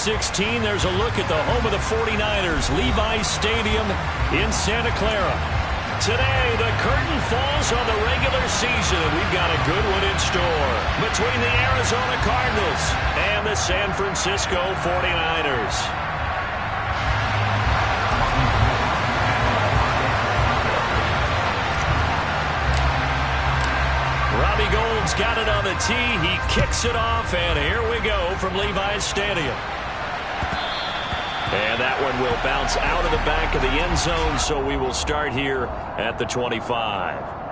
16, there's a look at the home of the 49ers, Levi's Stadium in Santa Clara. Today, the curtain falls on the regular season, and we've got a good one in store between the Arizona Cardinals and the San Francisco 49ers. Robbie Gould's got it on the tee. He kicks it off, and here we go from Levi's Stadium. And that one will bounce out of the back of the end zone, so we will start here at the 25.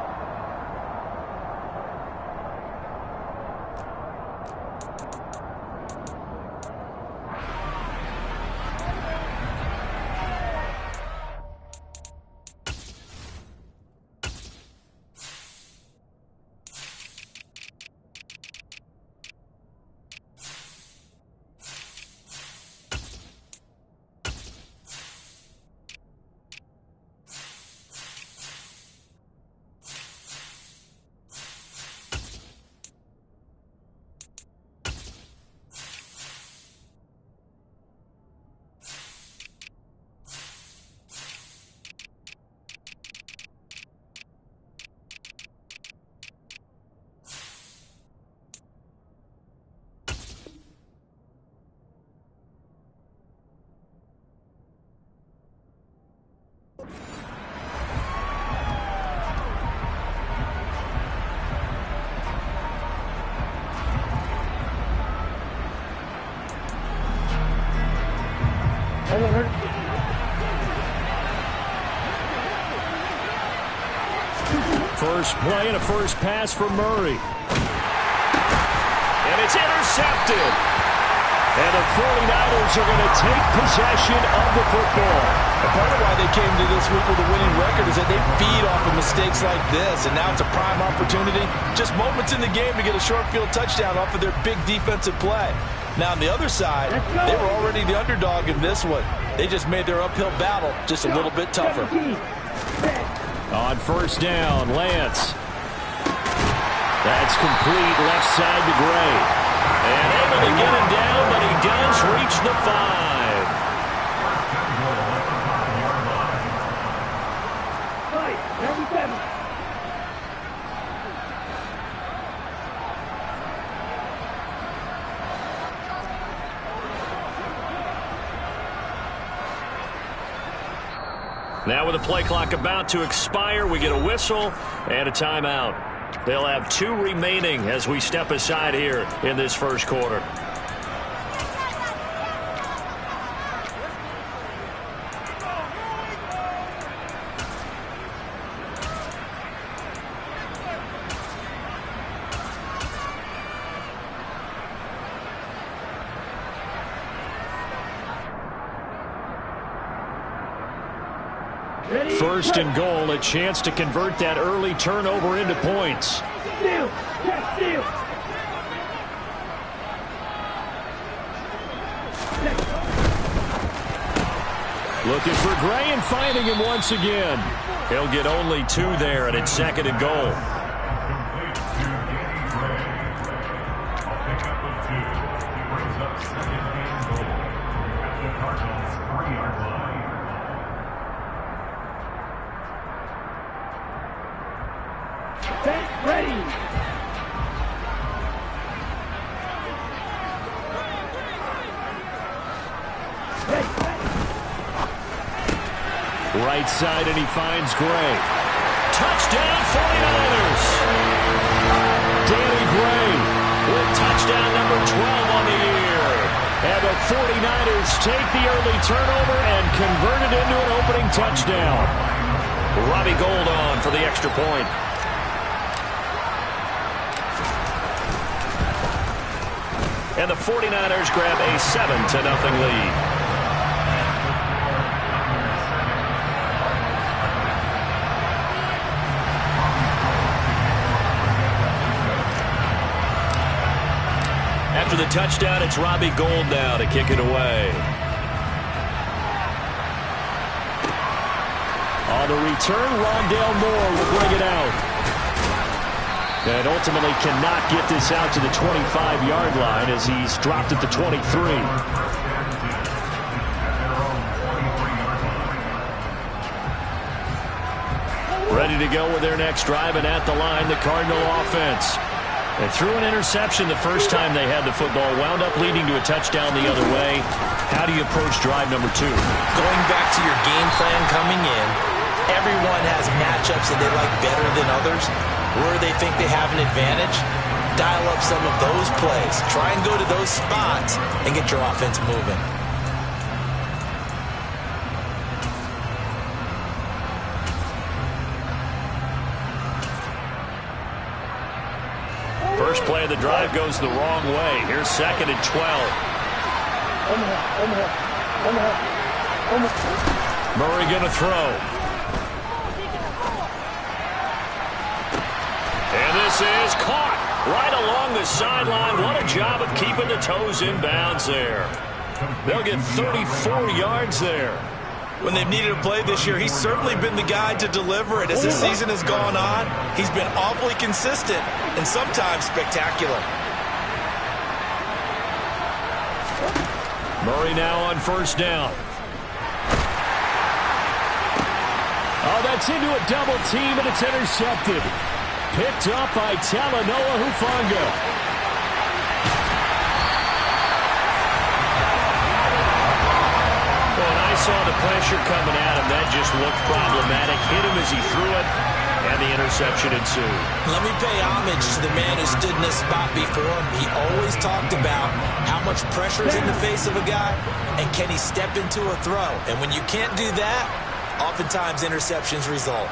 First play and a first pass for Murray. And it's intercepted. And the 49ers are going to take possession of the football. And part of why they came to this week with a winning record is that they feed off of mistakes like this. And now it's a prime opportunity. Just moments in the game to get a short field touchdown off of their big defensive play. Now on the other side, they were already the underdog in this one. They just made their uphill battle just a little bit tougher. On first down, Lance. That's complete left side to Gray. And able to get him down, but he does reach the 5. Now with the play clock about to expire, we get a whistle and a timeout. They'll have 2 remaining as we step aside here in this first quarter. First and goal, a chance to convert that early turnover into points. Looking for Gray and finding him once again. He'll get only 2 there, and it's second and goal. Right side, and he finds Gray. Touchdown, 49ers! Danny Gray with touchdown number 12 on the year. And the 49ers take the early turnover and convert it into an opening touchdown. Robbie Gould on for the extra point. And the 49ers grab a 7-0 lead. After the touchdown, it's Robbie Gould now to kick it away. On the return, Rondale Moore will bring it out. And ultimately cannot get this out to the 25-yard line as he's dropped at the 23. to go with their next drive, and at the line, the Cardinal offense. They threw an interception the first time they had the football, wound up leading to a touchdown the other way. How do you approach drive number 2? Going back to your game plan coming in, everyone has matchups that they like better than others. Where they think they have an advantage, dial up some of those plays. Try and go to those spots and get your offense moving. First play of the drive goes the wrong way. Here's 2nd and 12. Murray going to throw. And this is caught right along the sideline. What a job of keeping the toes in bounds there. They'll get 34 yards there. When they've needed a play this year, he's certainly been the guy to deliver it. As the season has gone on, he's been awfully consistent and sometimes spectacular. Murray now on first down. Oh, that's into a double team, and it's intercepted. Picked up by Talanoa Hufanga. Saw the pressure coming at him. That just looked problematic. Hit him as he threw it, and the interception ensued. Let me pay homage to the man who stood in this spot before. He always talked about how much pressure is in the face of a guy, and can he step into a throw. And when you can't do that, oftentimes interceptions result.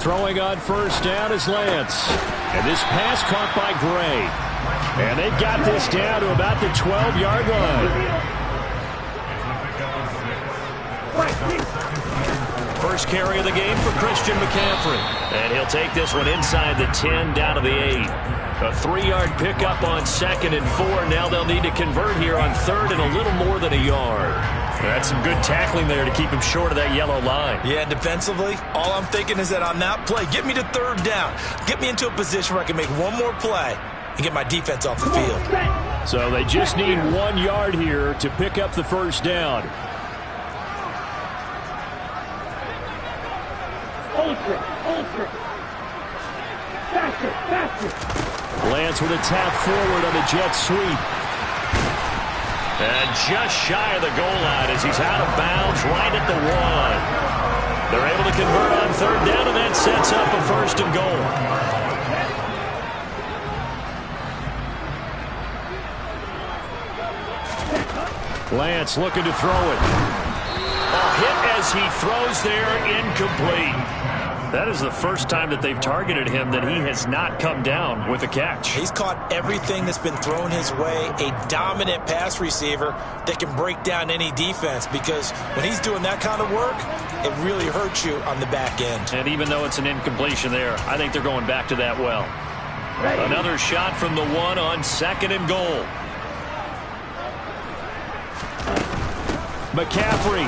Throwing on first down is Lance. And this pass caught by Gray. And they've got this down to about the 12-yard line. First carry of the game for Christian McCaffrey. And he'll take this one inside the 10 down to the 8. A 3-yard pickup on 2nd and 4. Now they'll need to convert here on 3rd and a little more than a yard. That's some good tackling there to keep him short of that yellow line. Yeah, defensively, all I'm thinking is that on that play, get me to 3rd down. Get me into a position where I can make one more play and get my defense off the field. So they just need 1 yard here to pick up the first down. Lance with a tap forward on the jet sweep. And just shy of the goal line as he's out of bounds right at the 1. They're able to convert on 3rd down, and that sets up a 1st and goal. Lance looking to throw it. A hit as he throws there, incomplete. That is the first time that they've targeted him that he has not come down with a catch. He's caught everything that's been thrown his way. A dominant pass receiver that can break down any defense, because when he's doing that kind of work, it really hurts you on the back end. And even though it's an incompletion there, I think they're going back to that well. Another shot from the 1 on 2nd and goal. McCaffrey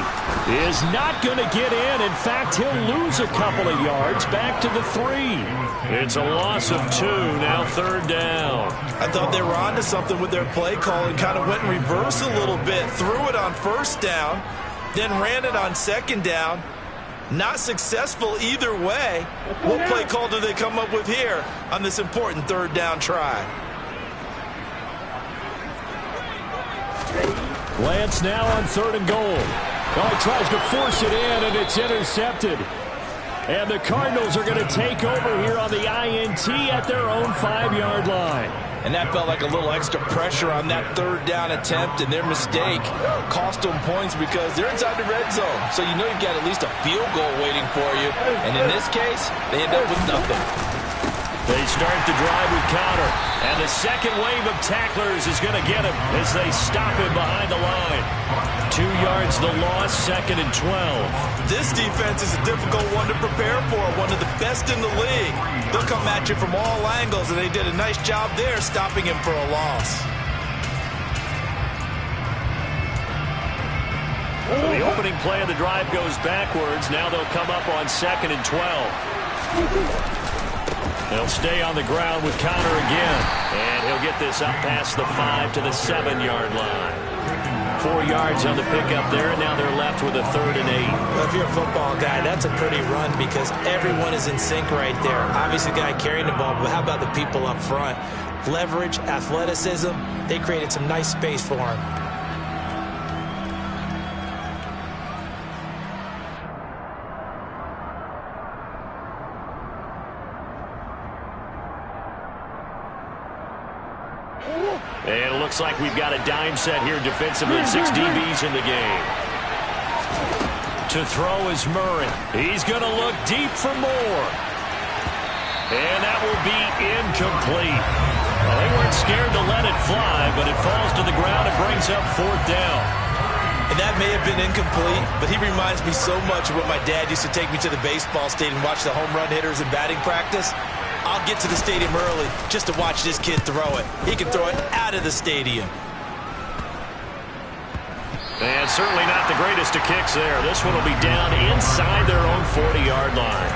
is not going to get in. In fact, he'll lose a couple of yards back to the 3. It's a loss of 2, now 3rd down. I thought they were onto something with their play call and kind of went in reverse a little bit. Threw it on 1st down, then ran it on 2nd down. Not successful either way. What play call do they come up with here on this important 3rd down try? Lance now on 3rd and goal. Oh, he tries to force it in, and it's intercepted. And the Cardinals are going to take over here on the INT at their own 5-yard line. And that felt like a little extra pressure on that 3rd down attempt, and their mistake cost them points because they're inside the red zone. So you know you've got at least a field goal waiting for you. And in this case, they end up with nothing. They start the drive with Connor, and the second wave of tacklers is going to get him as they stop him behind the line. 2 yards the loss, 2nd and 12. This defense is a difficult one to prepare for, one of the best in the league. They'll come at you from all angles, and they did a nice job there stopping him for a loss. So the opening play of the drive goes backwards. Now they'll come up on 2nd and 12. They'll stay on the ground with Connor again. And he'll get this up past the 5 to the 7-yard line. 4 yards on the pickup there, and now they're left with a 3rd and 8. Well, if you're a football guy, that's a pretty run because everyone is in sync right there. Obviously, the guy carrying the ball, but how about the people up front? Leverage, athleticism, they created some nice space for him. And it looks like we've got a dime set here defensively. 6 DBs in the game. To throw is Murray. He's going to look deep for more. And that will be incomplete. Well, they weren't scared to let it fly, but it falls to the ground and brings up 4th down. And that may have been incomplete, but he reminds me so much of when my dad used to take me to the baseball stadium and watch the home run hitters in batting practice. I'll get to the stadium early just to watch this kid throw it. He can throw it out of the stadium. And certainly not the greatest of kicks there. This one will be down inside their own 40-yard line.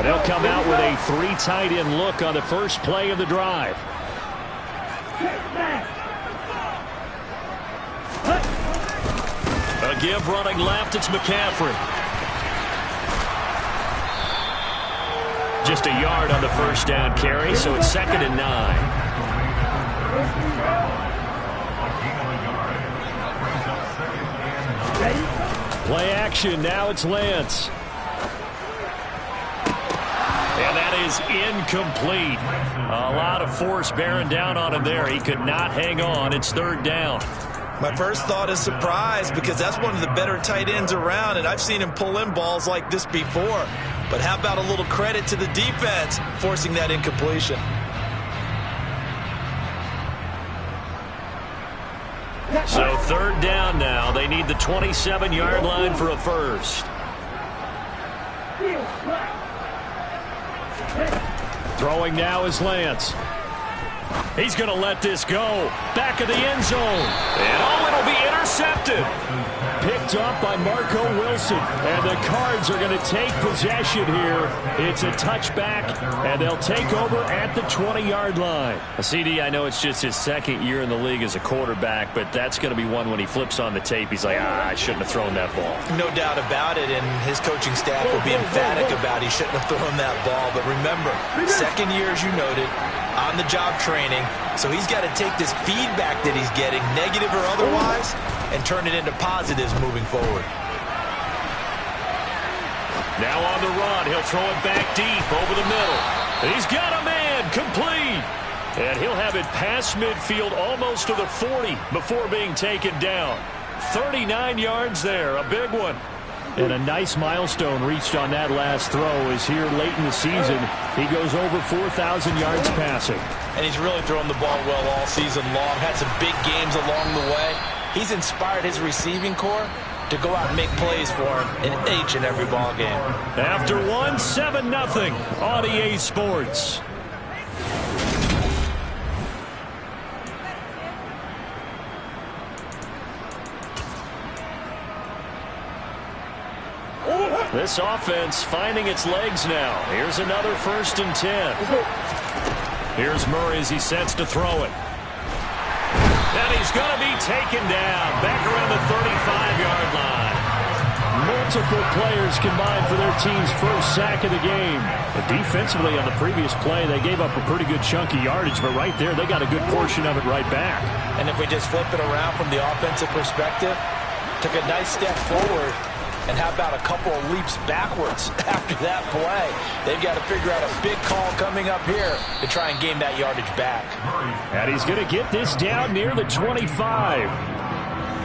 They'll come out with a 3 tight end look on the first play of the drive. A give running left, it's McCaffrey. Just a yard on the first down carry, so it's 2nd and 9. Play action, now it's Lance. And that is incomplete. A lot of force bearing down on him there. He could not hang on. It's 3rd down. My first thought is surprise because that's one of the better tight ends around, and I've seen him pull in balls like this before. But how about a little credit to the defense forcing that incompletion? So 3rd down now. They need the 27-yard line for a first. Throwing now is Lance. He's going to let this go. Back of the end zone. And it'll be intercepted. Picked up by Marco Wilson. And the Cards are going to take possession here. It's a touchback, and they'll take over at the 20-yard line. CD, I know it's just his 2nd year in the league as a quarterback, but that's going to be one when he flips on the tape. He's like, I shouldn't have thrown that ball. No doubt about it, and his coaching staff will be emphatic about he shouldn't have thrown that ball. But remember, 2nd year, as you noted, on-the-job training, so he's got to take this feedback that he's getting, negative or otherwise, and turn it into positives moving forward. Now on the run, he'll throw it back deep over the middle. He's got a man, complete. And he'll have it past midfield almost to the 40 before being taken down. 39 yards there, a big one. And a nice milestone reached on that last throw is here late in the season. He goes over 4,000 yards passing. And he's really thrown the ball well all season long. Had some big games along the way. He's inspired his receiving corps to go out and make plays for him in each and every ball game. After 7-0 on EA Sports. This offense finding its legs now. Here's another 1st and 10. Here's Murray as he sets to throw it. And he's going to be taken down back around the 35-yard line. Multiple players combined for their team's first sack of the game. But defensively on the previous play, they gave up a pretty good chunk of yardage, but right there they got a good portion of it right back. And if we just flip it around from the offensive perspective, took a nice step forward. And how about a couple of leaps backwards after that play? They've got to figure out a big call coming up here to try and gain that yardage back. And he's going to get this down near the 25.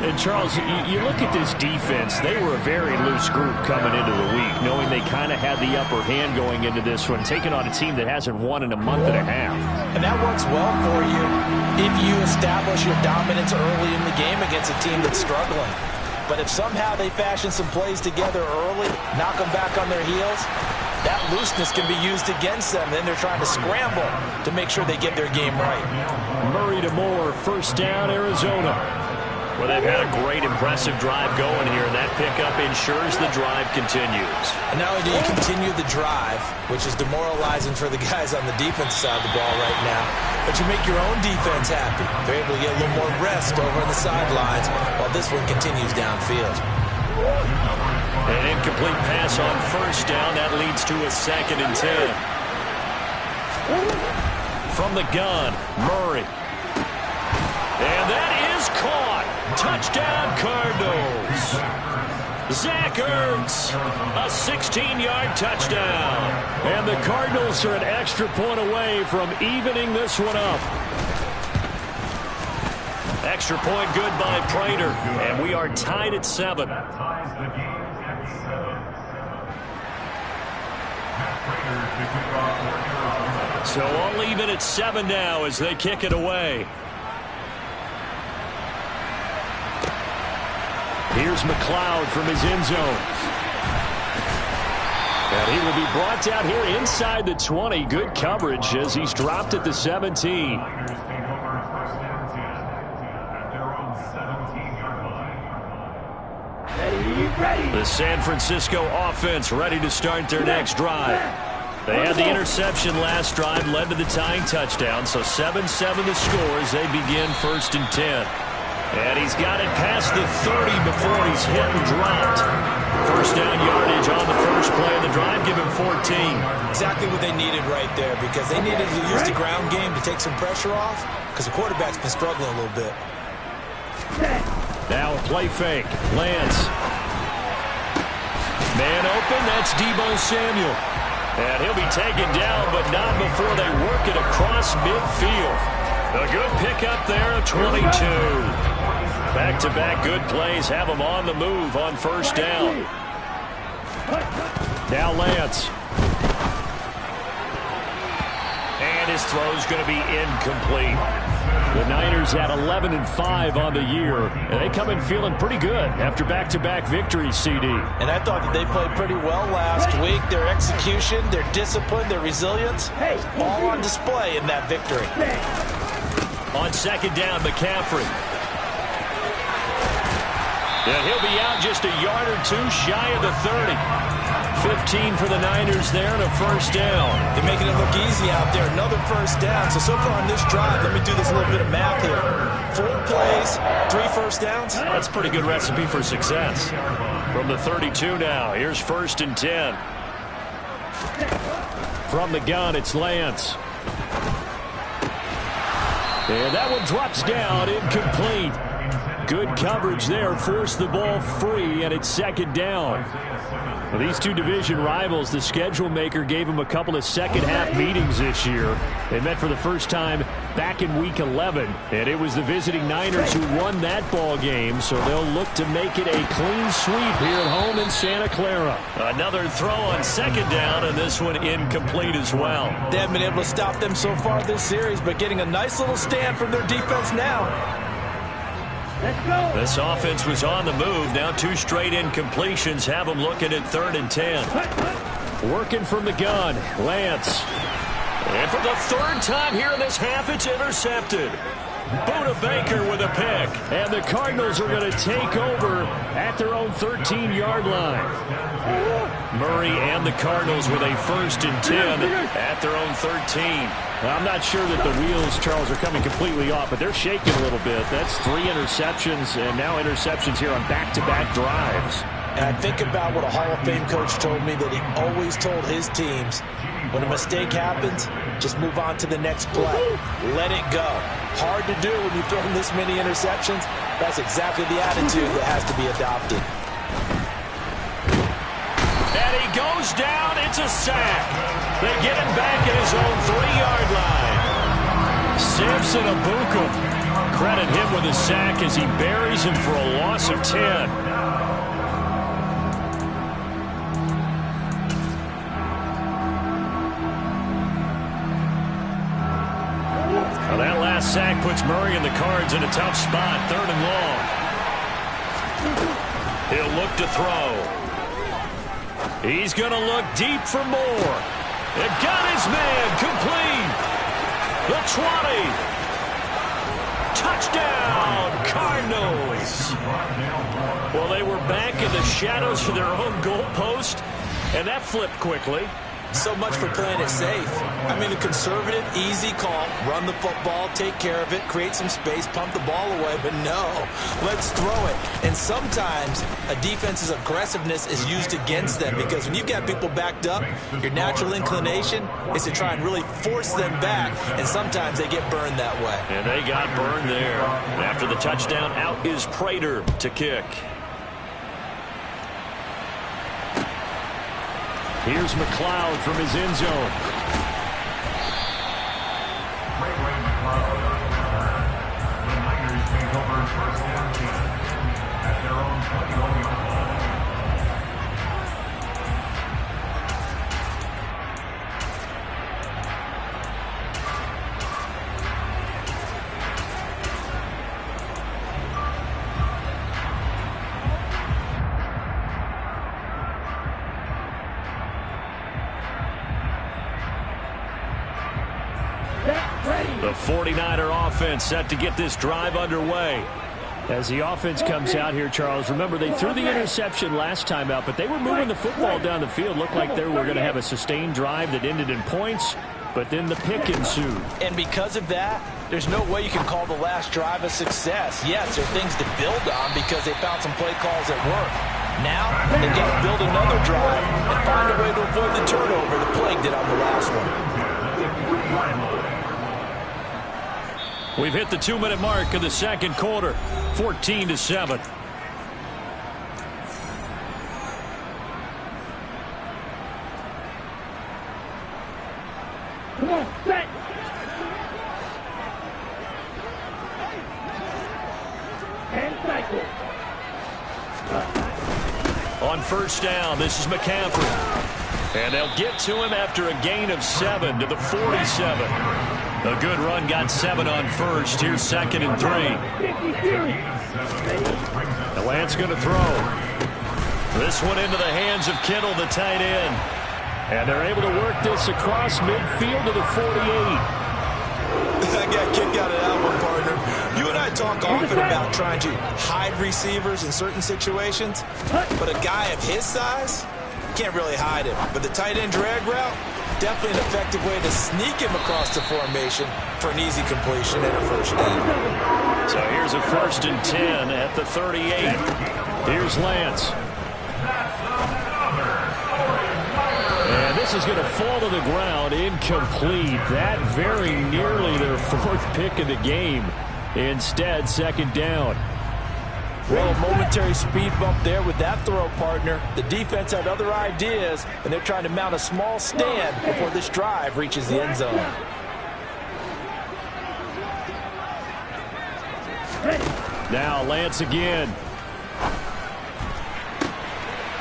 And, Charles, you look at this defense. They were a very loose group coming into the week, knowing they kind of had the upper hand going into this one, taking on a team that hasn't won in a month and a half. And that works well for you if you establish your dominance early in the game against a team that's struggling. But if somehow they fashion some plays together early, knock them back on their heels, that looseness can be used against them. Then they're trying to scramble to make sure they get their game right. Murray to Moore, first down, Arizona. Well, they've had a great, impressive drive going here, and that pickup ensures the drive continues. And not only do you continue the drive, which is demoralizing for the guys on the defense side of the ball right now, but you make your own defense happy. They're able to get a little more rest over on the sidelines while this one continues downfield. An incomplete pass on first down. That leads to a 2nd and 10. From the gun, Murray. And that is caught. Touchdown, Cardinals. Zach Ertz, a 16-yard touchdown. And the Cardinals are an extra point away from evening this one up. Extra point good by Prater, and we are tied at 7. So all even at 7 now as they kick it away. Here's McLeod from his end zone. And he will be brought down here inside the 20. Good coverage as he's dropped at the 17. The San Francisco offense ready to start their next drive. They had the interception last drive, led to the tying touchdown, so 7-7 the score as they begin 1st and 10. And he's got it past the 30 before he's hit and dropped. First down yardage on the first play of the drive, give him 14. Exactly what they needed right there, because they needed to use the ground game to take some pressure off, because the quarterback's been struggling a little bit. Now a play fake. Lance. Man open, that's Deebo Samuel. And he'll be taken down, but not before they work it across midfield. A good pickup there, 22. Back-to-back good plays have them on the move on first down. Now Lance. And his throw's going to be incomplete. The Niners at 11-5 on the year, and they come in feeling pretty good after back-to-back victories, CD. And I thought that they played pretty well last week. Their execution, their discipline, their resilience, all on display in that victory. On second down, McCaffrey. And he'll be out just a yard or two shy of the 30. 15 for the Niners there and a first down. They're making it look easy out there. Another first down. So far on this drive, let me do this little bit of math here. 4 plays, 3 first downs. That's a pretty good recipe for success. From the 32 now, here's 1st and 10. From the gun, it's Lance. And that one drops down, incomplete. Good coverage there, forced the ball free, and it's 2nd down. Well, these two division rivals, the schedule maker gave them a couple of second-half meetings this year. They met for the first time back in Week 11, and it was the visiting Niners who won that ball game, so they'll look to make it a clean sweep here at home in Santa Clara. Another throw on second down, and this one incomplete as well. They haven't been able to stop them so far this series, but getting a nice little stand from their defense now. This offense was on the move. Now 2 straight incompletions have them looking at 3rd and 10. Working from the gun, Lance. And for the 3rd time here in this half, it's intercepted. Buda Baker with a pick. And the Cardinals are going to take over at their own 13-yard line. Murray and the Cardinals with a 1st and 10 at their own 13. I'm not sure that the wheels, Charles, are coming completely off, but they're shaking a little bit. That's 3 interceptions, and now interceptions here on back-to-back drives. And I think about what a Hall of Fame coach told me, that he always told his teams, when a mistake happens, just move on to the next play. Let it go. Hard to do when you throw this many interceptions. That's exactly the attitude that has to be adopted. And he goes down. It's a sack. They get him back at his own 3-yard line. Samson Abuka. Credit him with a sack as he buries him for a loss of 10. Well, that last sack puts Murray and the Cards in a tough spot. 3rd and long. He'll look to throw. He's going to look deep for more. It got his man complete. The 20. Touchdown, Cardinals. Well, they were back in the shadows of their own goalpost, and that flipped quickly. So much for playing it safe. I mean, a conservative, easy call. Run the football, take care of it, create some space, pump the ball away. But no, let's throw it. And sometimes a defense's aggressiveness is used against them because when you've got people backed up, your natural inclination is to try and really force them back. And sometimes they get burned that way. And they got burned there. After the touchdown, out is Prater to kick. Here's McLeod from his end zone. The Niners take over first and 10 at their own 21-yard line. The 49er offense set to get this drive underway. As the offense comes out here, Charles, remember they threw the interception last time out, but they were moving the football down the field. Looked like they were going to have a sustained drive that ended in points, but then the pick ensued. And because of that, there's no way you can call the last drive a success. Yes, there are things to build on because they found some play calls that work. Now, they've got to build another drive and find a way to avoid the turnover that plagued it on the last one. We've hit the 2-minute mark of the second quarter, 14-7. Come on, set. And cycle. On first down, this is McCaffrey. And they'll get to him after a gain of 7 to the 47. A good run got 7 on first. Here's 2nd and 3. The Lance going to throw. This one into the hands of Kittle, the tight end. And they're able to work this across midfield to the 48. I got a kick out of that one, partner. You and I talk often about trying to hide receivers in certain situations, but a guy of his size can't really hide him. But the tight end drag route, definitely an effective way to sneak him across the formation for an easy completion and a first down. So here's a 1st and 10 at the 38. Here's Lance. And this is going to fall to the ground, incomplete. That very nearly their 4th pick of the game. Instead, 2nd down. Well, a momentary speed bump there with that throw, partner. The defense had other ideas, and they're trying to mount a small stand before this drive reaches the end zone. Now Lance again.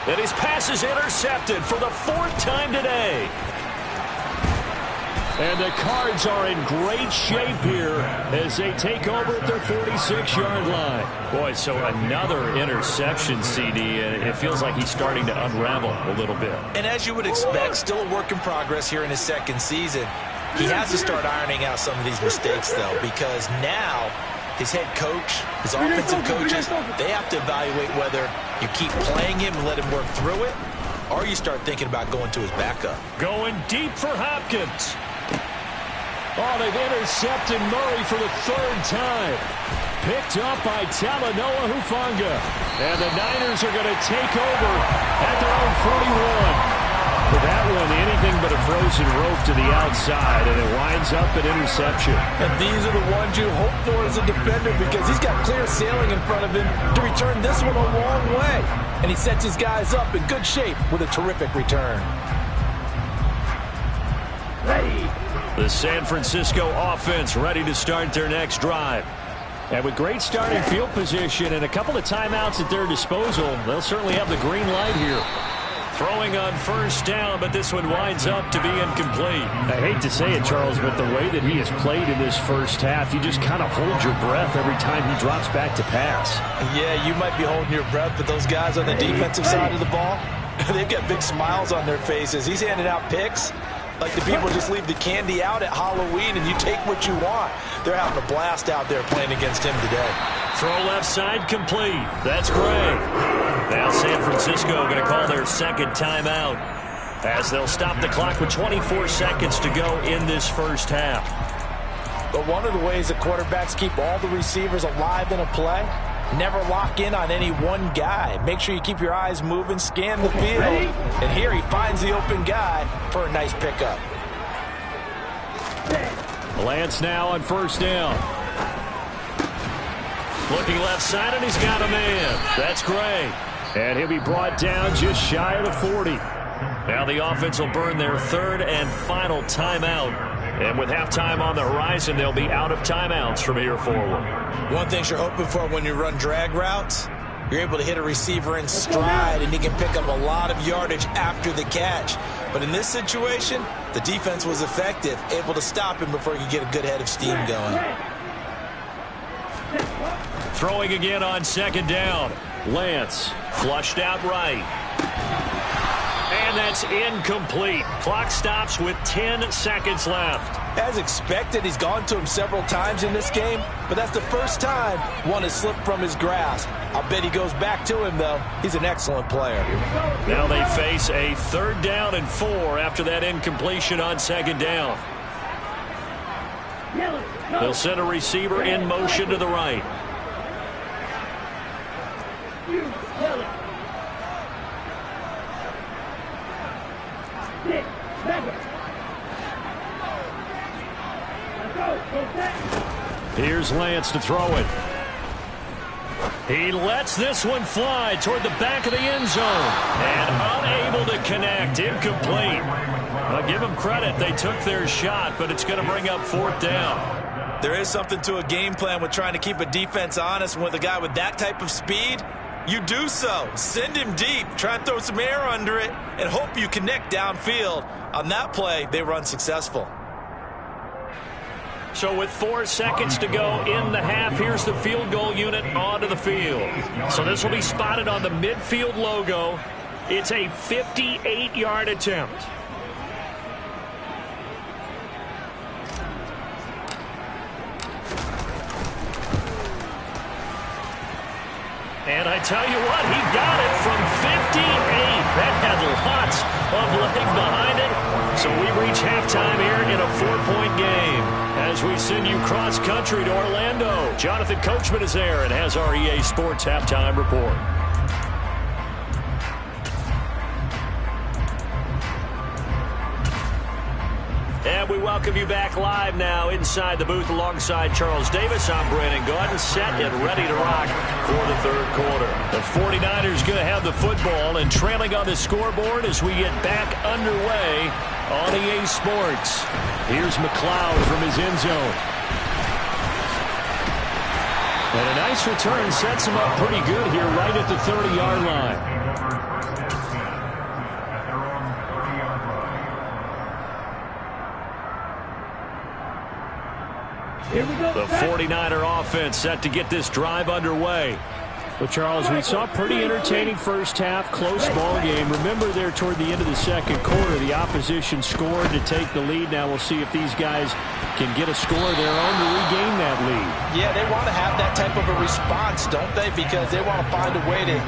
And his pass is intercepted for the 4th time today. And the Cards are in great shape here as they take over at their 46-yard line. Boy, so another interception, CD. It feels like he's starting to unravel a little bit. And as you would expect, still a work in progress here in his 2nd season. He has to start ironing out some of these mistakes, though, because now his head coach, his offensive coaches, they have to evaluate whether you keep playing him and let him work through it, or you start thinking about going to his backup. Going deep for Hopkins. Oh, they've intercepted Murray for the 3rd time. Picked up by Talanoa Hufanga. And the Niners are going to take over at their own 41. With that one, anything but a frozen rope to the outside, and it winds up an interception. And these are the ones you hope for as a defender because he's got clear sailing in front of him to return this one a long way. And he sets his guys up in good shape with a terrific return. The San Francisco offense ready to start their next drive. And with great starting field position and a couple of timeouts at their disposal, they'll certainly have the green light here. Throwing on first down, but this one winds up to be incomplete. I hate to say it, Charles, but the way that he has played in this first half, you just kind of hold your breath every time he drops back to pass. Yeah, you might be holding your breath, but those guys on the defensive side of the ball, They've got big smiles on their faces. He's handing out picks like the people just leave the candy out at Halloween and you take what you want. They're having a blast out there playing against him today. Throw left side complete. That's Gray. Now San Francisco going to call their second timeout as they'll stop the clock with 24 seconds to go in this first half. But one of the ways that quarterbacks keep all the receivers alive in a play, never lock in on any one guy. Make sure you keep your eyes moving, scan the field. And here he finds the open guy for a nice pickup. Lance now on first down. Looking left side, and he's got a man. That's Gray. And he'll be brought down just shy of the 40. Now the offense will burn their third and final timeout. And with halftime on the horizon, they'll be out of timeouts from here forward. One thing you're hoping for when you run drag routes, you're able to hit a receiver in stride, and he can pick up a lot of yardage after the catch. But in this situation, the defense was effective, able to stop him before he could get a good head of steam going. Throwing again on second down. Lance flushed out right. And that's incomplete. Clock stops with 10 seconds left. As expected, he's gone to him several times in this game, but that's the first time one has slipped from his grasp. I'll bet he goes back to him, though. He's an excellent player. Now they face a 3rd down and 4 after that incompletion on second down. They'll send a receiver in motion to the right. Here's Lance to throw it. He lets this one fly toward the back of the end zone. And unable to connect. Incomplete. I'll give them credit. They took their shot, but it's going to bring up 4th down. There is something to a game plan with trying to keep a defense honest. With a guy with that type of speed, you do so. Send him deep. Try and throw some air under it and hope you connect downfield. On that play, they were unsuccessful. So with 4 seconds to go in the half, here's the field goal unit onto the field. So this will be spotted on the midfield logo. It's a 58-yard attempt. And I tell you what, he got it from 58. That had lots of leg behind it. So we reach halftime here in a 4-point game. As we send you cross-country to Orlando, Jonathan Coachman is there and has our EA Sports Halftime Report. And we welcome you back live now inside the booth alongside Charles Davis. I'm Brandon Gordon, set and ready to rock for the 3rd quarter. The 49ers going to have the football and trailing on the scoreboard as we get back underway on EA Sports. Here's McLeod from his end zone. And a nice return sets him up pretty good here right at the 30-yard line. The 49er offense set to get this drive underway. Well, Charles, we saw a pretty entertaining first half, close ball game. Remember there toward the end of the 2nd quarter, the opposition scored to take the lead. Now we'll see if these guys can get a score of their own to regain that lead. Yeah, they want to have that type of a response, don't they? Because they want to find a way to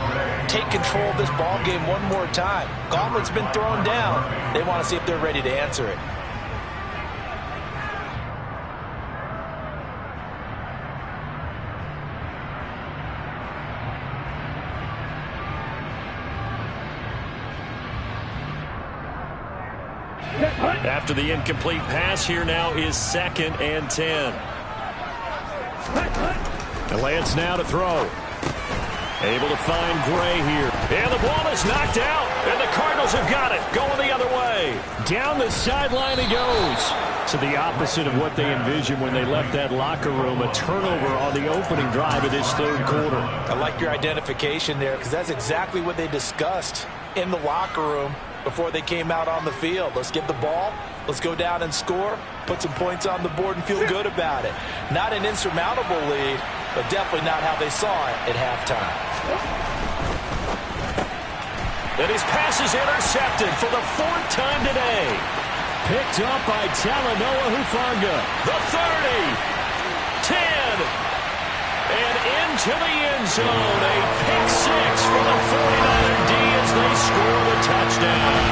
take control of this ball game one more time. Gauntlet's been thrown down. They want to see if they're ready to answer it. After the incomplete pass, here now is 2nd and 10. And Lance now to throw. Able to find Gray here. And the ball is knocked out. And the Cardinals have got it. Going the other way. Down the sideline he goes. To the opposite of what they envisioned when they left that locker room. A turnover on the opening drive of this 3rd quarter. I like your identification there because that's exactly what they discussed in the locker room before they came out on the field. Let's get the ball. Let's go down and score. Put some points on the board and feel good about it. Not an insurmountable lead, but definitely not how they saw it at halftime. And his pass is intercepted for the 4th time today. Picked up by Talanoa Hufanga. The 30, 10, and into the end zone. A pick six for the 49er D as they score the touchdown.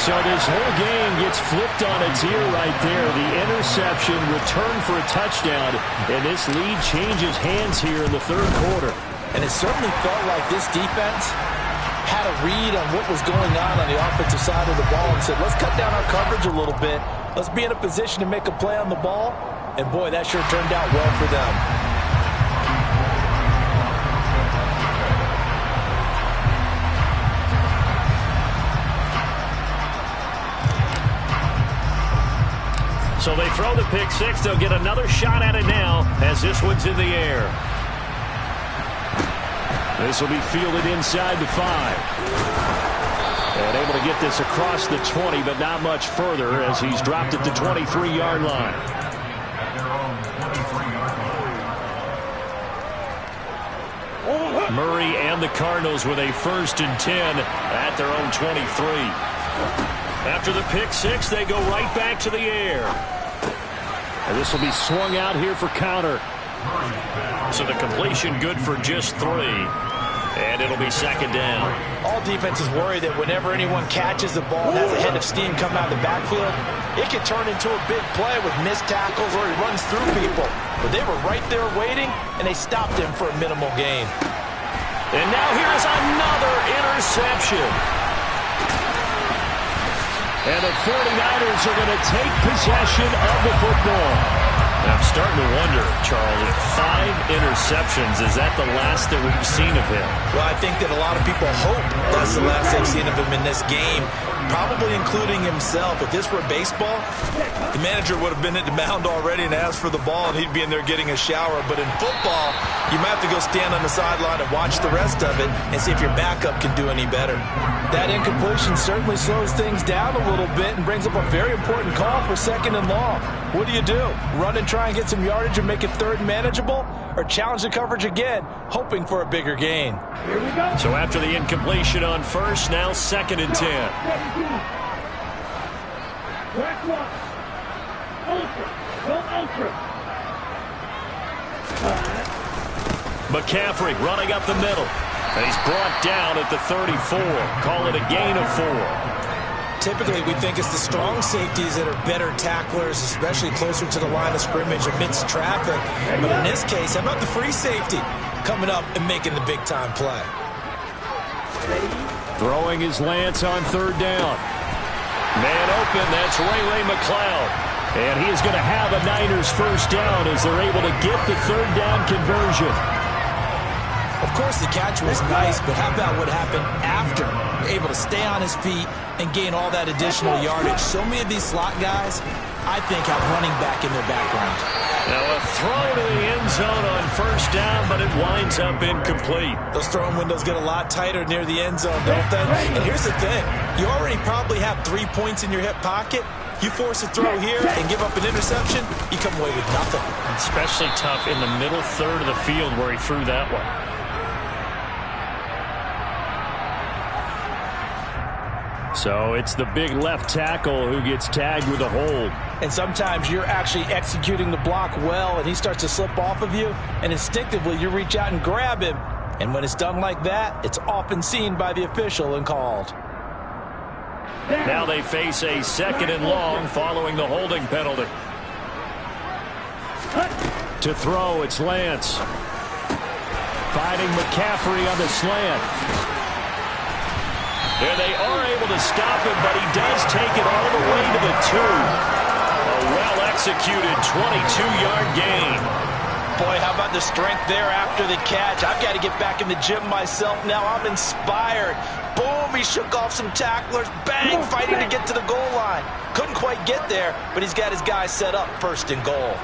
So this whole game gets flipped on its ear right there. The interception, return for a touchdown, and this lead changes hands here in the 3rd quarter. And it certainly felt like this defense had a read on what was going on the offensive side of the ball and said, let's cut down our coverage a little bit. Let's be in a position to make a play on the ball. And, boy, that sure turned out well for them. So they throw the pick six. They'll get another shot at it now as this one's in the air. This will be fielded inside the 5. And able to get this across the 20, but not much further as he's dropped it to 23-yard line. Murray and the Cardinals with a 1st and 10 at their own 23. After the pick six, they go right back to the air. And this will be swung out here for counter. So the completion good for just 3. And it'll be 2nd down. All defenses worry that whenever anyone catches the ball and has a head of steam coming out of the backfield, it can turn into a big play with missed tackles or he runs through people. But they were right there waiting, and they stopped him for a minimal gain. And now here's another interception. And the 49ers are going to take possession of the football. I'm starting to wonder, Charlie, 5 interceptions. Is that the last that we've seen of him? Well, I think that a lot of people hope that's the last they've seen of him in this game, probably including himself. If this were baseball, the manager would have been at the mound already and asked for the ball, and he'd be in there getting a shower. But in football, you might have to go stand on the sideline and watch the rest of it and see if your backup can do any better. That incompletion certainly slows things down a little bit and brings up a very important call for 2nd and long. What do? Run and try and get some yardage and make it 3rd manageable, or challenge the coverage again, hoping for a bigger gain? Here we go. So after the incompletion on 1st, now 2nd and 10. McCaffrey running up the middle. And he's brought down at the 34. Call it a gain of 4. Typically, we think it's the strong safeties that are better tacklers, especially closer to the line of scrimmage amidst traffic. But in this case, how about the free safety coming up and making the big-time play? Throwing his Lance on 3rd down. Man open, that's Ray McCloud. And he is going to have a Niners 1st down as they're able to get the 3rd down conversion. Of course, the catch was nice, but how about what happened after? Able to stay on his feet and gain all that additional yardage. So many of these slot guys, I think, have running back in their background. Now a throw to the end zone on 1st down, but it winds up incomplete. Those throwing windows get a lot tighter near the end zone, don't they? And here's the thing. You already probably have 3 points in your hip pocket. You force a throw here and give up an interception, you come away with nothing. Especially tough in the middle 3rd of the field where he threw that one. So it's the big left tackle who gets tagged with a hold. And sometimes you're actually executing the block well, and he starts to slip off of you, and instinctively you reach out and grab him. And when it's done like that, it's often seen by the official and called. Now they face a 2nd and long following the holding penalty. To throw, it's Lance. Finding McCaffrey on the slant. And they are able to stop him, but he does take it all the way to the 2. A well-executed 22-yard gain. Boy, how about the strength there after the catch? I've got to get back in the gym myself now. I'm inspired. Boom, he shook off some tacklers. Bang, fighting to get to the goal line. Couldn't quite get there, but he's got his guys set up 1st and goal.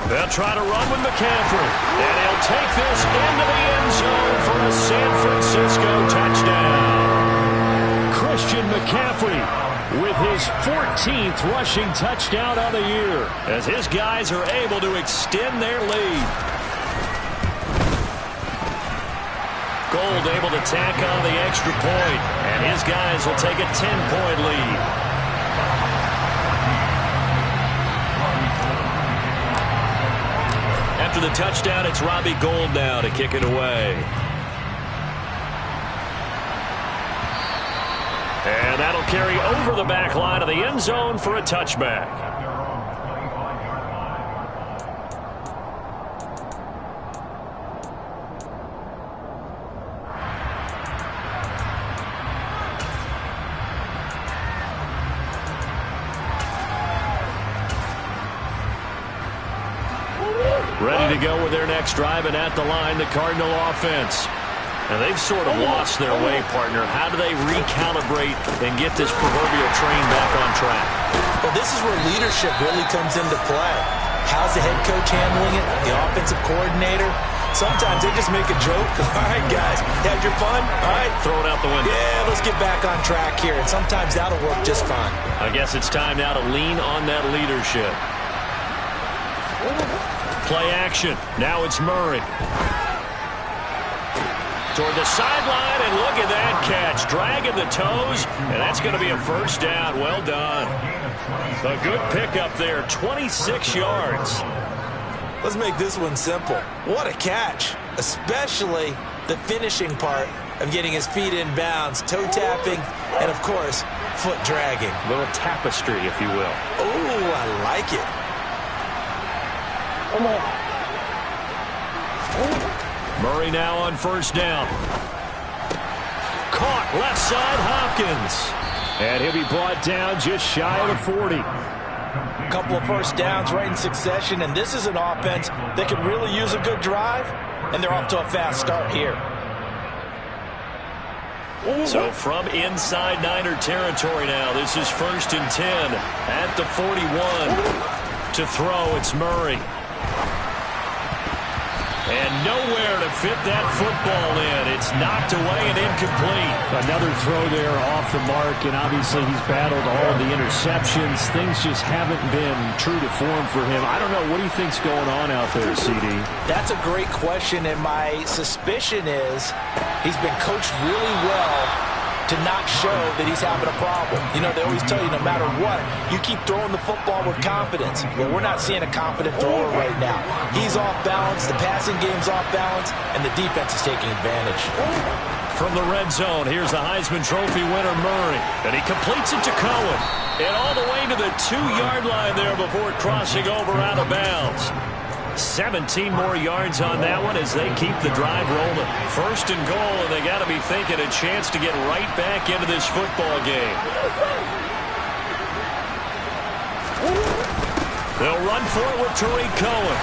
They'll try to run with McCaffrey. And he'll take this into the end zone for a San Francisco touchdown. Christian McCaffrey with his 14th rushing touchdown of the year, as his guys are able to extend their lead. Gold able to tack on the extra point, and his guys will take a 10-point lead. After the touchdown, it's Robbie Gould now to kick it away. And that'll carry over the back line of the end zone for a touchback. Ready to go with their next drive, and at the line, the Cardinal offense. And they've sort of lost their way, partner. How do they recalibrate and get this proverbial train back on track? Well, this is where leadership really comes into play. How's the head coach handling it? The offensive coordinator? Sometimes they just make a joke. All right, guys, had your fun? All right. Throw it out the window. Yeah, let's get back on track here. And sometimes that'll work just fine. I guess it's time now to lean on that leadership. Play action. Now it's Murray. Toward the sideline, and look at that catch. Dragging the toes, and that's going to be a first down. Well done. A good pickup there, 26 yards. Let's make this one simple. What a catch, especially the finishing part of getting his feet in bounds, toe tapping, and, of course, foot dragging. A little tapestry, if you will. Oh, I like it. Murray now on first down. Caught left side, Hopkins. And he'll be brought down just shy of the 40. A couple of first downs right in succession, and this is an offense that could really use a good drive, and they're off to a fast start here. So from inside Niner territory now, this is 1st and 10 at the 41. To throw, it's Murray. And nowhere to fit that football in. It's knocked away and incomplete. Another throw there off the mark, and obviously he's battled all of the interceptions. Things just haven't been true to form for him. I don't know. What do you think's going on out there, CD? That's a great question, and my suspicion is he's been coached really well to not show that he's having a problem. You know, they always tell you no matter what, you keep throwing the football with confidence. Well, we're not seeing a confident thrower right now. He's off balance, the passing game's off balance, and the defense is taking advantage. From the red zone, here's the Heisman Trophy winner, Murray. And he completes it to Cohen. And all the way to the 2-yard line there before crossing over out of bounds. 17 more yards on that one as they keep the drive rolling. 1st and goal, and they got to be thinking a chance to get right back into this football game. They'll run for it with Tariq Cohen.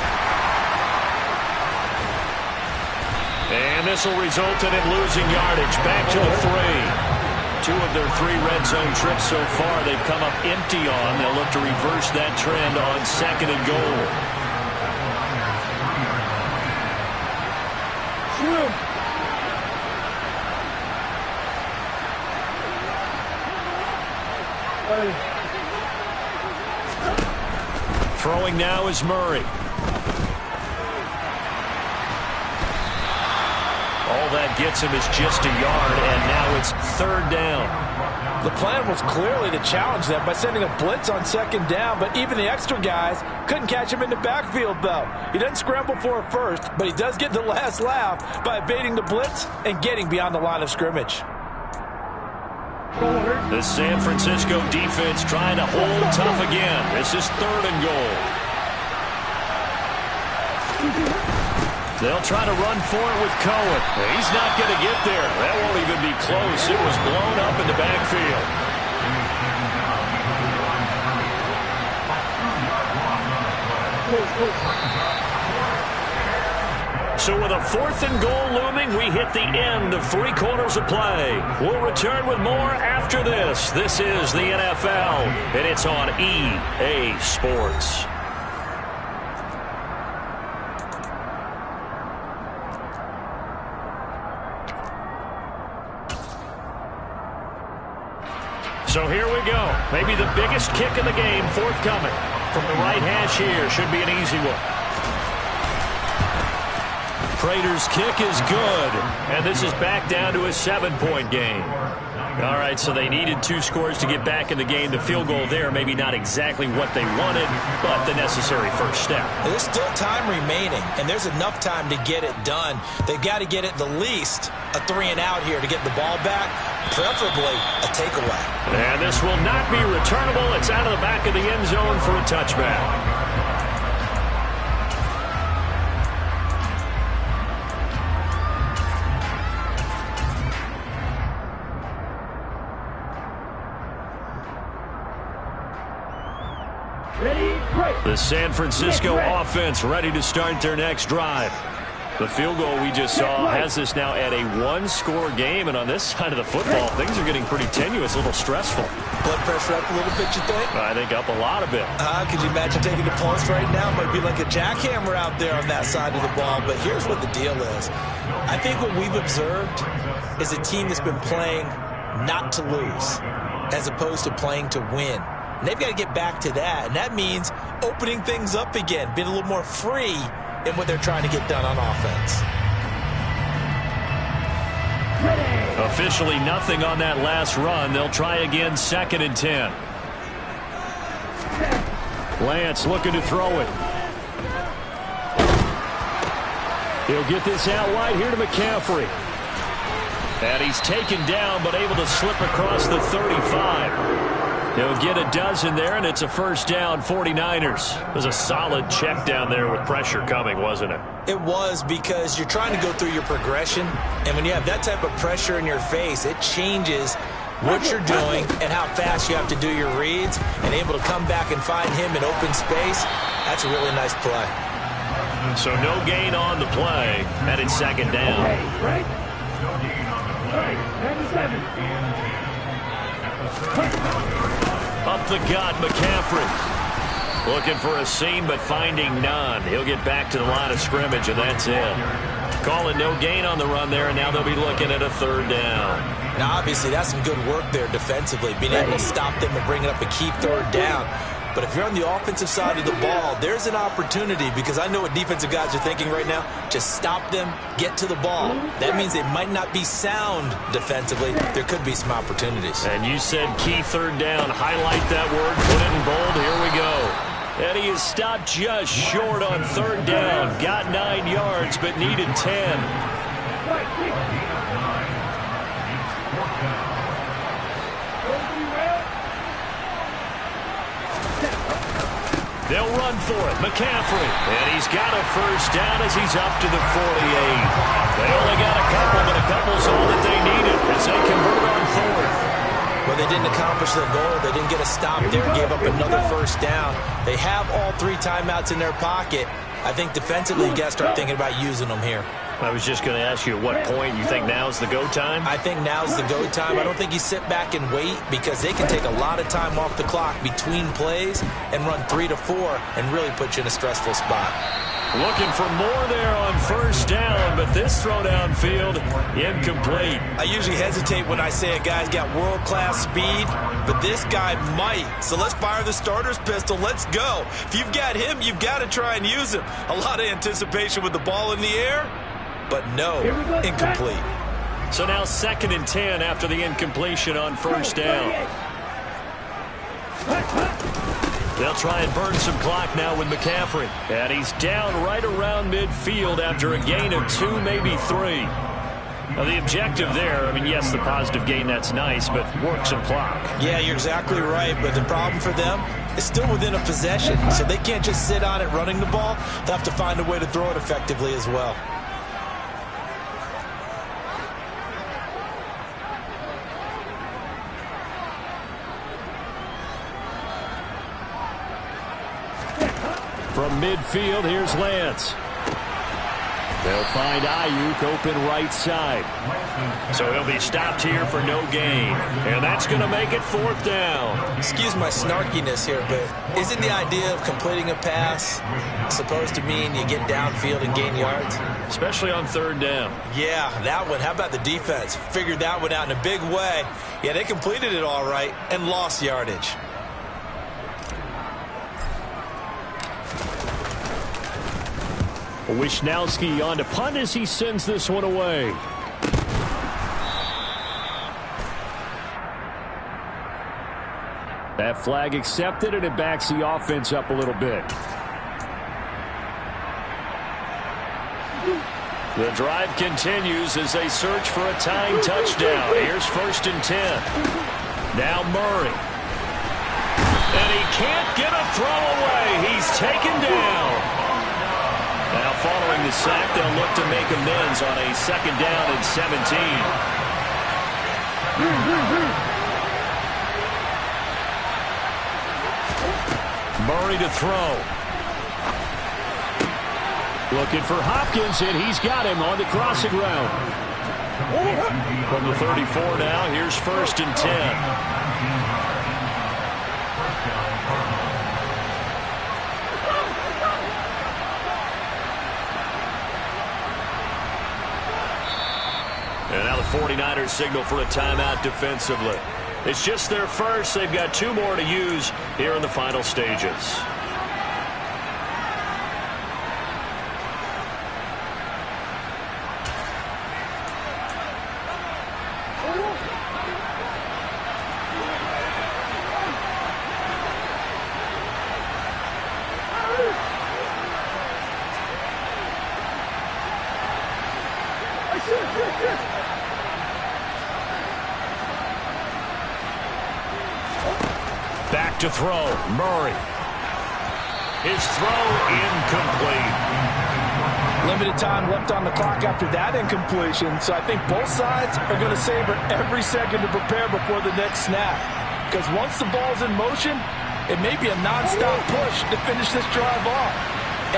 And this will result in him losing yardage. Back to the 3. 2 of their 3 red zone trips so far they've come up empty on. They'll look to reverse that trend on 2nd and goal. Throwing now is Murray. All that gets him is just a yard, and now it's 3rd down. The plan was clearly to challenge them by sending a blitz on 2nd down, but even the extra guys couldn't catch him in the backfield, though. He doesn't scramble for a first, but he does get the last laugh by evading the blitz and getting beyond the line of scrimmage. The San Francisco defense trying to hold tough again. This is 3rd and goal. They'll try to run for it with Cohen. He's not going to get there. That won't even be close. It was blown up in the backfield. So with a 4th and goal looming, we hit the end of 3 quarters of play. We'll return with more after this. This is the NFL, and it's on EA Sports. So here we go. Maybe the biggest kick of the game forthcoming. From the right hash here, should be an easy one. Prater's kick is good, and this is back down to a 7-point game. All right, so they needed 2 scores to get back in the game. The field goal there, maybe not exactly what they wanted, but the necessary first step. There's still time remaining, and there's enough time to get it done. They've got to get at the least a 3-and-out here to get the ball back, preferably a takeaway. And this will not be returnable. It's out of the back of the end zone for a touchback. The San Francisco offense ready to start their next drive. The field goal we just saw has this now at a 1-score game, and on this side of the football, things are getting pretty tenuous, a little stressful. Blood pressure up a little bit, you think? I think up a lot of it. Could you imagine taking the pulse right now? Might be like a jackhammer out there on that side of the ball, but here's what the deal is. I think what we've observed is a team that's been playing not to lose as opposed to playing to win. And they've got to get back to that, and that means opening things up again, being a little more free in what they're trying to get done on offense. Officially nothing on that last run. They'll try again, 2nd and 10. Lance looking to throw it. He'll get this out wide here to McCaffrey. And he's taken down, but able to slip across the 35. He'll get a dozen there, and it's a first down, 49ers. It was a solid check down there with pressure coming, wasn't it? It was, because you're trying to go through your progression, and when you have that type of pressure in your face, it changes what you're doing and how fast you have to do your reads, and able to come back and find him in open space. That's a really nice play. So no gain on the play, and it's 2nd down. Up the gut, McCaffrey. Looking for a seam, but finding none. He'll get back to the line of scrimmage, and that's it. Calling no gain on the run there, and now they'll be looking at a 3rd down. Now, obviously, that's some good work there defensively, being able to stop them and bringing up a key 3rd down. But if you're on the offensive side of the ball, there's an opportunity, because I know what defensive guys are thinking right now. Just stop them, get to the ball. That means they might not be sound defensively. There could be some opportunities. And you said key 3rd down. Highlight that word, put it in bold. Here we go. And he is stopped just short on 3rd down. Got 9 yards, but needed 10. They'll run for it. McCaffrey. And he's got a first down as he's up to the 48. They only got a couple, but a couple's all that they needed as they convert on 4th. Well, they didn't accomplish their goal. They didn't get a stop there. Gave up another first down. They have all 3 timeouts in their pocket. I think defensively, you got to start thinking about using them here. I was just going to ask you at what point you think now's the go time? I think now's the go time. I don't think you sit back and wait, because they can take a lot of time off the clock between plays and run 3 to 4 and really put you in a stressful spot. Looking for more there on first down, but this throw downfield incomplete. I usually hesitate when I say a guy's got world-class speed, but this guy might. So let's fire the starter's pistol. Let's go. If you've got him, you've got to try and use him. A lot of anticipation with the ball in the air, but no, incomplete. So now 2nd and 10 after the incompletion on first down. They'll try and burn some clock now with McCaffrey. And he's down right around midfield after a gain of 2, maybe 3. Now the objective there, I mean, yes, the positive gain, that's nice, but work some clock. Yeah, you're exactly right, but the problem for them is still within a possession, so they can't just sit on it running the ball. They'll have to find a way to throw it effectively as well. From midfield, here's Lance. They'll find Ayuk open right side. So he'll be stopped here for no gain. And that's going to make it 4th down. Excuse my snarkiness here, but isn't the idea of completing a pass supposed to mean you get downfield and gain yards? Especially on 3rd down. Yeah, that one. How about the defense? Figured that one out in a big way. Yeah, they completed it all right and lost yardage. Wisnowski on to punt as he sends this one away. That flag accepted, and it backs the offense up a little bit. The drive continues as they search for a tying touchdown. Here's 1st and 10. Now Murray. And he can't get a throw away. He's taken down. Now following the sack, they'll look to make amends on a 2nd down and 17. Murray to throw. Looking for Hopkins, and he's got him on the crossing route. From the 34 now, here's 1st and 10. And now the 49ers signal for a timeout defensively. It's just their first. They've got 2 more to use here in the final stages. Back to throw. Murray. His throw incomplete. Limited time left on the clock after that incompletion, so I think both sides are going to savor every second to prepare before the next snap. Because once the ball's in motion, it may be a nonstop push to finish this drive off.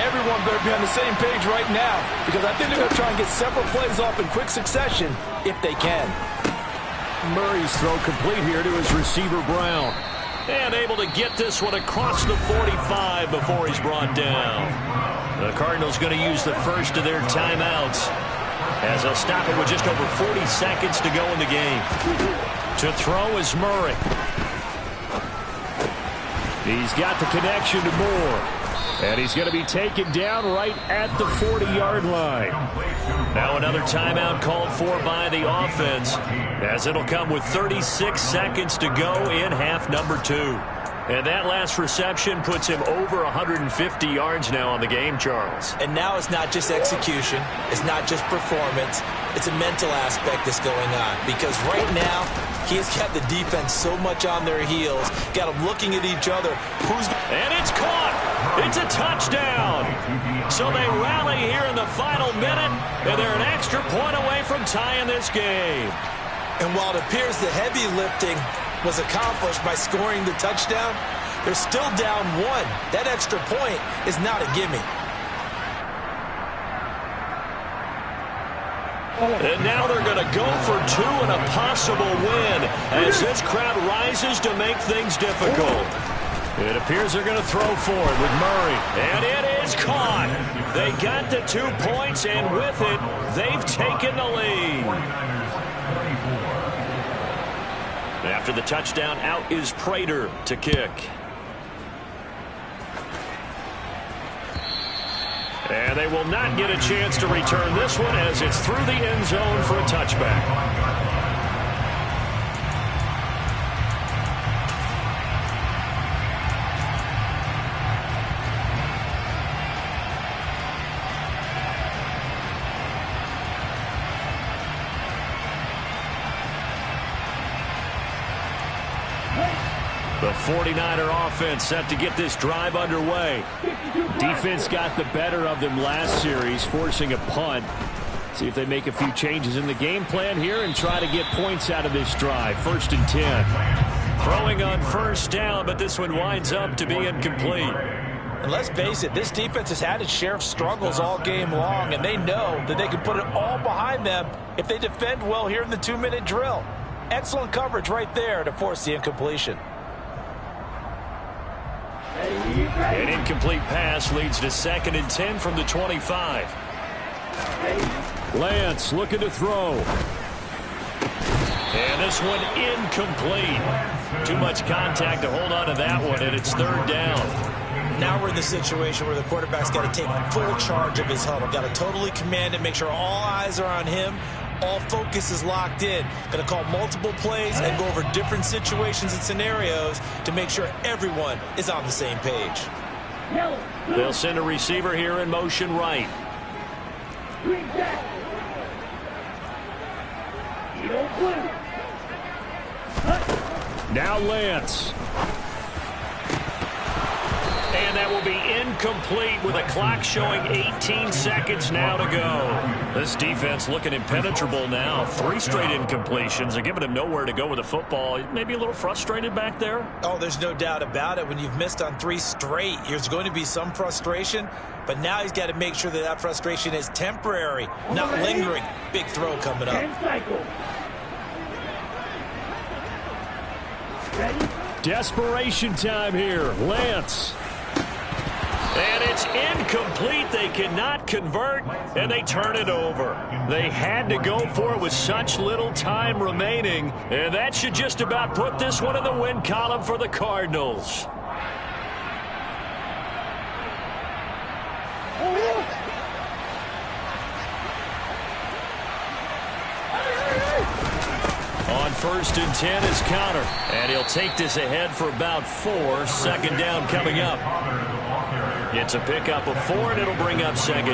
Everyone better be on the same page right now, because I think they're going to try and get several plays off in quick succession if they can. Murray's throw complete here to his receiver, Brown. And able to get this one across the 45 before he's brought down. The Cardinals going to use the first of their timeouts as they'll stop it with just over 40 seconds to go in the game. To throw is Murray. He's got the connection to Moore. And he's going to be taken down right at the 40-yard line. Now another timeout called for by the offense, as it'll come with 36 seconds to go in half number 2. And that last reception puts him over 150 yards now on the game, Charles. And now it's not just execution. It's not just performance. It's a mental aspect that's going on. Because right now, he has got the defense so much on their heels. Got them looking at each other. And it's caught. It's a touchdown. So they rally here in the final minute, and they're an extra point away from tying this game. And while it appears the heavy lifting was accomplished by scoring the touchdown, they're still down 1. That extra point is not a gimme. And now they're going to go for 2 and a possible win as this crowd rises to make things difficult. It appears they're going to throw for it with Murray. And it is caught. They got the 2 points, and with it, they've taken the lead. After the touchdown, out is Prater to kick. And they will not get a chance to return this one as it's through the end zone for a touchback. The 49er offense set to get this drive underway. Defense got the better of them last series, forcing a punt. See if they make a few changes in the game plan here and try to get points out of this drive. 1st and 10. Throwing on 1st down, but this one winds up to be incomplete. And let's face it, this defense has had its share of struggles all game long, and they know that they can put it all behind them if they defend well here in the 2-minute drill. Excellent coverage right there to force the incompletion. An incomplete pass leads to 2nd and 10 from the 25. Lance looking to throw. And this one incomplete. Too much contact to hold on to that one, and it's 3rd down. now we're in the situation where the quarterback's got to take full charge of his huddle. Got to totally command it, make sure all eyes are on him. All focus is locked in. Going to call multiple plays and go over different situations and scenarios to make sure everyone is on the same page. They'll send a receiver here in motion right. Now Lance. And that will be incomplete with a clock showing 18 seconds now to go. This defense looking impenetrable now. 3 straight incompletions. They're giving him nowhere to go with the football. Maybe a little frustrated back there? Oh, there's no doubt about it. When you've missed on 3 straight, there's going to be some frustration. But now he's got to make sure that that frustration is temporary, not lingering. Big throw coming up. Desperation time here. Lance. And it's incomplete. They cannot convert, and they turn it over. They had to go for it with such little time remaining, and that should just about put this one in the win column for the Cardinals. On 1st and 10 is Connor, and he'll take this ahead for about 4. 2nd down coming up. It's a pickup of 4, and it'll bring up 2nd.